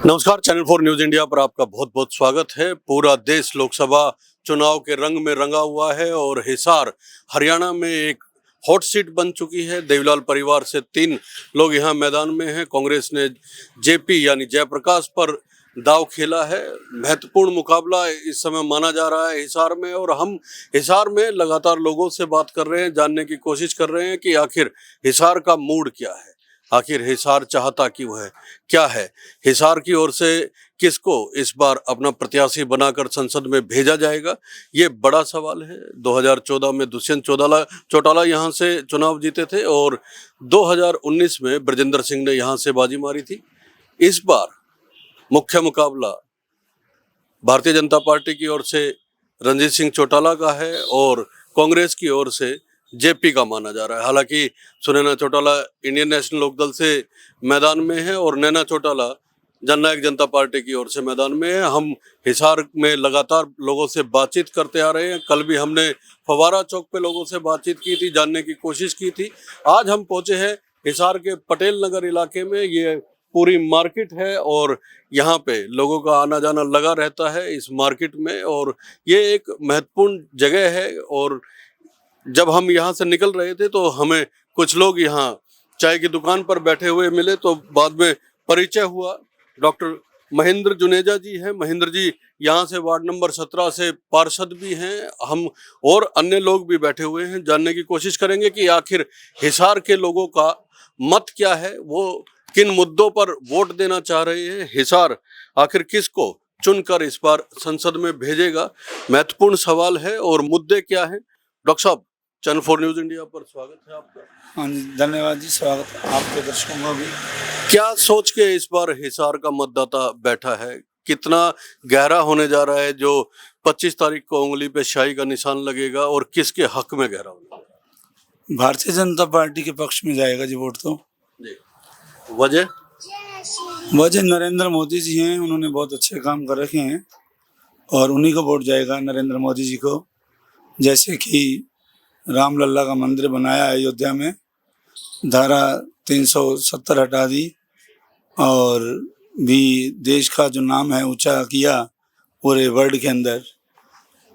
नमस्कार, channel 4 news India पर आपका बहुत बहुत स्वागत है। पूरा देश लोकसभा चुनाव के रंग में रंगा हुआ है और हिसार हरियाणा में एक हॉट सीट बन चुकी है। देवीलाल परिवार से 3 लोग यहाँ मैदान में हैं। कांग्रेस ने जेपी यानी जयप्रकाश पर दाव खेला है। महत्वपूर्ण मुकाबला इस समय माना जा रहा है हिसार में, और हम हिसार में लगातार लोगों से बात कर रहे हैं, जानने की कोशिश कर रहे हैं कि आखिर हिसार का मूड क्या है, आखिर हिसार चाहता क्यों है, क्या है। हिसार की ओर से किसको इस बार अपना प्रत्याशी बनाकर संसद में भेजा जाएगा, ये बड़ा सवाल है। 2014 में दुष्यंत चौटाला यहाँ से चुनाव जीते थे और 2019 में ब्रजेंद्र सिंह ने यहाँ से बाजी मारी थी। इस बार मुख्य मुकाबला भारतीय जनता पार्टी की ओर से रणजीत सिंह चौटाला का है और कांग्रेस की ओर से जेपी का माना जा रहा है। हालांकि सुनैना चौटाला इंडियन नेशनल लोकदल से मैदान में है और नैना चौटाला जननायक जनता पार्टी की ओर से मैदान में है। हम हिसार में लगातार लोगों से बातचीत करते आ रहे हैं। कल भी हमने फवारा चौक पे लोगों से बातचीत की थी, जानने की कोशिश की थी। आज हम पहुंचे हैं हिसार के पटेल नगर इलाके में। ये पूरी मार्केट है और यहाँ पे लोगों का आना जाना लगा रहता है इस मार्केट में, और ये एक महत्वपूर्ण जगह है। और जब हम यहाँ से निकल रहे थे तो हमें कुछ लोग यहाँ चाय की दुकान पर बैठे हुए मिले, तो बाद में परिचय हुआ। डॉक्टर महेंद्र जुनेजा जी हैं। महेंद्र जी यहाँ से वार्ड नंबर 17 से पार्षद भी हैं। हम और अन्य लोग भी बैठे हुए हैं, जानने की कोशिश करेंगे कि आखिर हिसार के लोगों का मत क्या है, वो किन मुद्दों पर वोट देना चाह रहे हैं, हिसार आखिर किसको चुनकर इस बार संसद में भेजेगा, महत्वपूर्ण सवाल है। और मुद्दे क्या हैं। डॉक्टर साहब, चैनल 4 न्यूज इंडिया पर स्वागत है आपका। हाँ जी, धन्यवाद जी, स्वागत है आपके दर्शकों का भी। क्या सोच के इस बार हिसार का मतदाता बैठा है, कितना गहरा होने जा रहा है जो 25 तारीख को उंगली पे शाही का निशान लगेगा, और किसके हक में गहरा होगा? भारतीय जनता पार्टी के पक्ष में जाएगा जी वोट तो। जी, वजह वजह नरेंद्र मोदी जी हैं, उन्होंने बहुत अच्छे काम कर रखे हैं और उन्हीं को वोट जाएगा, नरेंद्र मोदी जी को। जैसे कि रामलला का मंदिर बनाया अयोध्या में, धारा 370 हटा दी और भी देश का जो नाम है ऊंचा किया पूरे वर्ल्ड के अंदर।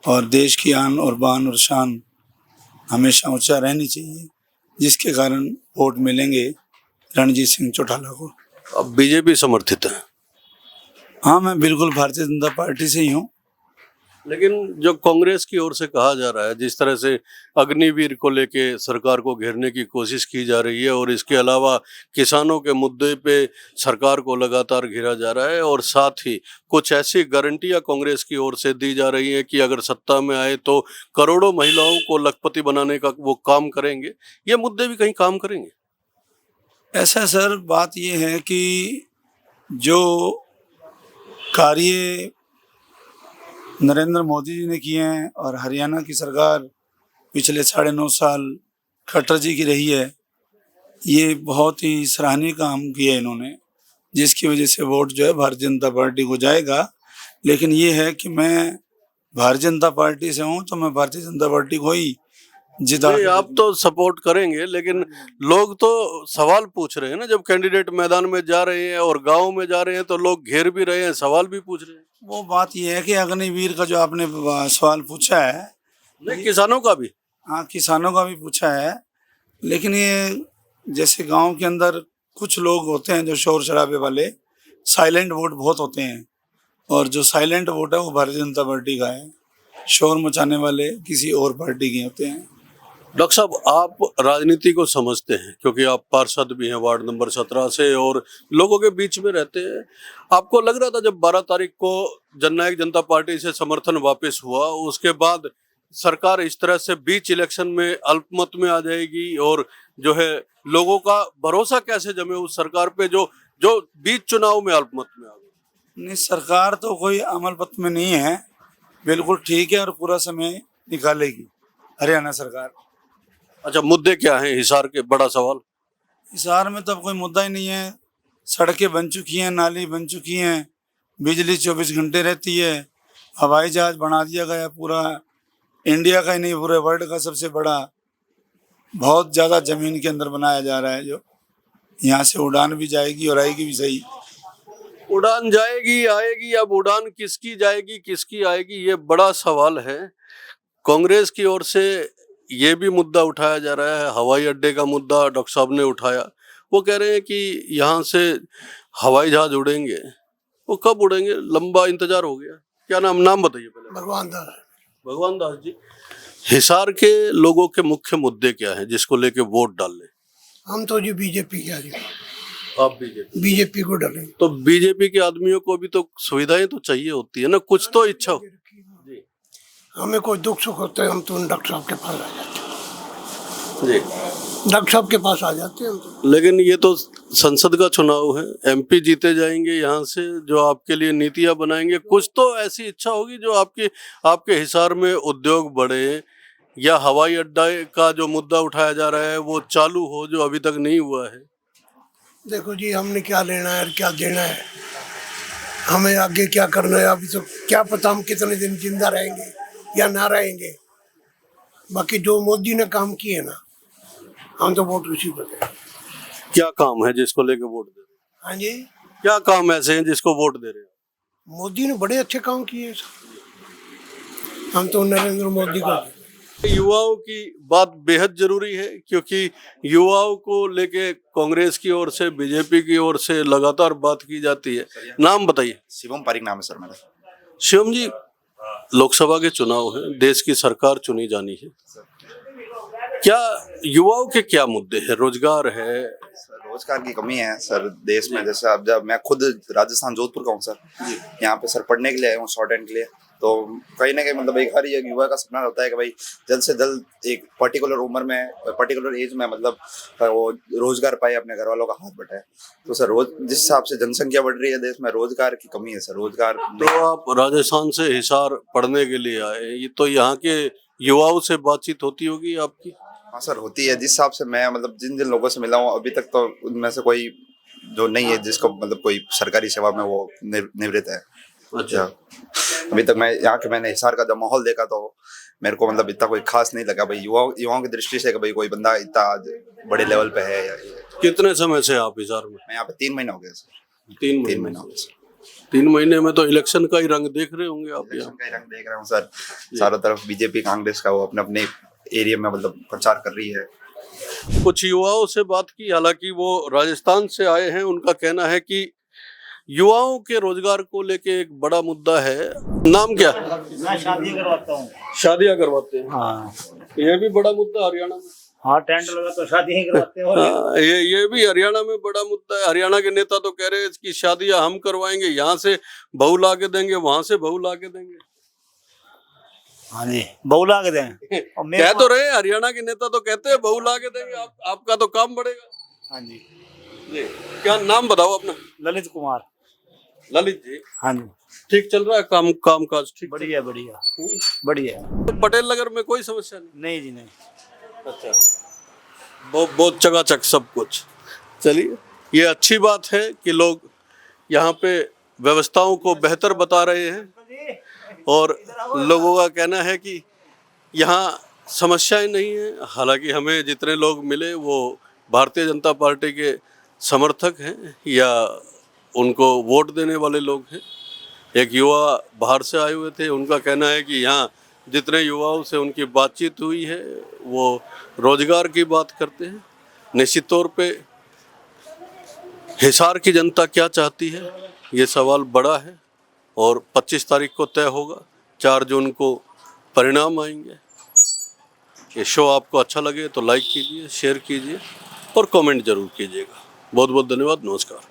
और देश की आन और बान और शान हमेशा ऊंचा रहनी चाहिए, जिसके कारण वोट मिलेंगे रणजीत सिंह चौटाला को। अब बीजेपी समर्थित है। हाँ, मैं बिल्कुल भारतीय जनता पार्टी से ही हूँ। लेकिन जो कांग्रेस की ओर से कहा जा रहा है, जिस तरह से अग्निवीर को लेके सरकार को घेरने की कोशिश की जा रही है, और इसके अलावा किसानों के मुद्दे पे सरकार को लगातार घेरा जा रहा है, और साथ ही कुछ ऐसी गारंटियां कांग्रेस की ओर से दी जा रही है कि अगर सत्ता में आए तो करोड़ों महिलाओं को लखपति बनाने का वो काम करेंगे। ये मुद्दे भी कहीं काम करेंगे? ऐसा सर, बात ये है कि जो कार्य नरेंद्र मोदी जी ने किए हैं और हरियाणा की सरकार पिछले 9.5 साल खट्टर जी की रही है, ये बहुत ही सराहनीय काम किया इन्होंने, जिसकी वजह से वोट जो है भारतीय जनता पार्टी को जाएगा। लेकिन ये है कि मैं भारतीय जनता पार्टी से हूँ तो मैं भारतीय जनता पार्टी को ही जिता। आप तो सपोर्ट करेंगे, लेकिन लोग तो सवाल पूछ रहे हैं ना, जब कैंडिडेट मैदान में जा रहे हैं और गाँव में जा रहे हैं तो लोग घेर भी रहे हैं, सवाल भी पूछ रहे हैं। वो बात ये है कि अग्निवीर का जो आपने सवाल पूछा है, नहीं, किसानों का भी। हाँ, किसानों का भी पूछा है। लेकिन ये जैसे गांव के अंदर कुछ लोग होते हैं जो शोर शराबे वाले, साइलेंट वोट बहुत होते हैं, और जो साइलेंट वोट है वो भारतीय जनता पार्टी का है। शोर मचाने वाले किसी और पार्टी के होते हैं। डॉक्टर साहब, आप राजनीति को समझते हैं क्योंकि आप पार्षद भी हैं वार्ड नंबर 17 से और लोगों के बीच में रहते हैं। आपको लग रहा था जब 12 तारीख को जननायक जनता पार्टी से समर्थन वापस हुआ, उसके बाद सरकार इस तरह से बीच इलेक्शन में अल्पमत में आ जाएगी, और जो है लोगों का भरोसा कैसे जमे उस सरकार पे जो जो बीच चुनाव में अल्पमत में आ गई? नहीं, सरकार तो कोई अमल पथ में नहीं है, बिल्कुल ठीक है और पूरा समय निकालेगी हरियाणा सरकार। अच्छा, मुद्दे क्या हैं हिसार के? बड़ा सवाल। हिसार में तो अब कोई मुद्दा ही नहीं है। सड़कें बन चुकी हैं, नाली बन चुकी हैं, बिजली 24 घंटे रहती है, हवाई जहाज बना दिया गया, पूरा इंडिया का ही नहीं पूरे वर्ल्ड का सबसे बड़ा, बहुत ज़्यादा ज़मीन के अंदर बनाया जा रहा है, जो यहाँ से उड़ान भी जाएगी और आएगी भी सही। उड़ान जाएगी आएगी, अब उड़ान किसकी जाएगी किसकी आएगी, ये बड़ा सवाल है। कांग्रेस की ओर से ये भी मुद्दा उठाया जा रहा है, हवाई अड्डे का मुद्दा डॉक्टर साहब ने उठाया। वो कह रहे हैं कि यहाँ से हवाई जहाज उड़ेंगे, वो कब उड़ेंगे, लंबा इंतजार हो गया। क्या नाम बताइए पहले। भगवान दास। भगवान दास जी, हिसार के लोगों के मुख्य मुद्दे क्या हैं जिसको लेके वोट डाल ले? हम तो जी बीजेपी के आदमी, आप बीजेपी को डालेंगे। तो बीजेपी के आदमियों को भी तो सुविधाएं तो चाहिए होती है ना, कुछ तो इच्छा हो। हमें कोई दुख सुख होता है हम तो डॉक्टर साहब के पास आ जाते जी, हैं, डॉक्टर साहब के पास आ जाते हैं हम तो। लेकिन ये तो संसद का चुनाव है, एमपी जीते जाएंगे यहाँ से, जो आपके लिए नीतियां बनाएंगे। कुछ तो ऐसी इच्छा होगी जो आपके हिसार में उद्योग बढ़े, या हवाई अड्डा का जो मुद्दा उठाया जा रहा है वो चालू हो, जो अभी तक नहीं हुआ है। देखो जी, हमने क्या लेना है और क्या देना है, हमें आगे क्या करना है अभी तो क्या पता हम कितने दिन जिंदा रहेंगे या ना रहेंगे। बाकी जो मोदी ने काम किए ना, हम तो वोट उसी पर दें। क्या काम है जिसको लेके वोट दे रहे हैं? हाँ जी, क्या काम ऐसे हैं जिसको वोट दे रहे हैं? मोदी ने बड़े अच्छे काम किए, हम तो नरेंद्र मोदी को। युवाओं की बात बेहद जरूरी है, क्योंकि युवाओं को लेके कांग्रेस की ओर से, बीजेपी की ओर से लगातार बात की जाती है। नाम बताइए। शिवम पारिक नाम है सर मेरा। शिवम जी, लोकसभा के चुनाव है, देश की सरकार चुनी जानी है, क्या युवाओं के क्या मुद्दे हैं? रोजगार है, रोजगार की कमी है सर देश में। जैसे अब जब मैं खुद राजस्थान जोधपुर का हूँ सर, यहाँ पे सर पढ़ने के लिए आया हूँ, शॉर्ट हैंड के लिए। तो कहीं ना कहीं मतलब एक हर एक युवा का सपना होता है कि भाई जल्द से जल्द एक पर्टिकुलर उम्र में, पर्टिकुलर एज में मतलब वो रोजगार पाए, अपने घर वालों का हाथ बटाए। तो सर जिस हिसाब से जनसंख्या बढ़ रही है देश में, रोजगार की कमी है सर। रोजगार तो आप राजस्थान से हिसार पढ़ने के लिए आए, ये तो यहाँ के युवाओं से बातचीत होती होगी आपकी? हाँ सर, होती है। जिस हिसाब से मैं मतलब जिन जिन लोगों से मिला हूँ अभी तक, तो उनमें से कोई जो नहीं है जिसको मतलब कोई सरकारी सेवा में वो निवृत्त है। अच्छा, अभी तक मैंने हिसार का जब माहौल देखा तो मेरे को मतलब इतना कोई खास नहीं लगा भाई, युवाओं की दृष्टि से कि भाई कोई बंदा इतना बड़े लेवल पे है। कितने समय से आप हिसार में? मैं यहाँ पे 3 महीने हो गए सर। 3 महीने हो गए सर। 3 महीने में तो इलेक्शन का ही रंग देख रहे होंगे आप यहाँ। इलेक्शन का ही रंग देख रहा हूँ सर। चारों तरफ बीजेपी कांग्रेस का वो अपने अपने एरिया में मतलब प्रचार कर रही है। कुछ युवाओं से बात की, हालांकि वो राजस्थान से आए हैं। उनका कहना है कि युवाओं के रोजगार को लेके एक बड़ा मुद्दा है। नाम क्या? मैं शादी करवाता हूँ। शादियां करवाते हैं, हाँ ये भी बड़ा मुद्दा हरियाणा में। हाँ, टेंट लगा तो शादी ही करवाते हैं। हाँ, ये भी हरियाणा में बड़ा मुद्दा है। हरियाणा के नेता तो कह रहे हैं कि शादियां हम करवाएंगे, यहाँ से बहू ला के देंगे, वहां से बहू ला के देंगे। हाँ जी, बहू ला के दें। कह तो रहे हरियाणा के नेता तो कहते हैं बहू ला के देंगे, आपका तो काम बढ़ेगा। हाँ जी, क्या नाम बताओ अपना? ललित कुमार। ललित जी, हाँ जी, ठीक चल रहा है काम काज? ठीक, बढ़िया बढ़िया बढ़िया। तो पटेल नगर में कोई समस्या नहीं? नहीं जी, नहीं। अच्छा, बहुत चकाचक सब कुछ। चलिए, ये अच्छी बात है कि लोग यहाँ पे व्यवस्थाओं को बेहतर बता रहे हैं, और लोगों का कहना है कि यहाँ समस्याएं नहीं है। हालांकि हमें जितने लोग मिले वो भारतीय जनता पार्टी के समर्थक हैं या उनको वोट देने वाले लोग हैं। एक युवा बाहर से आए हुए थे, उनका कहना है कि यहाँ जितने युवाओं से उनकी बातचीत हुई है वो रोजगार की बात करते हैं। निश्चित तौर पे हिसार की जनता क्या चाहती है, ये सवाल बड़ा है, और 25 तारीख को तय होगा। 4 जून को परिणाम आएंगे। ये शो आपको अच्छा लगे तो लाइक कीजिए, शेयर कीजिए और कमेंट जरूर कीजिएगा। बहुत बहुत धन्यवाद, नमस्कार।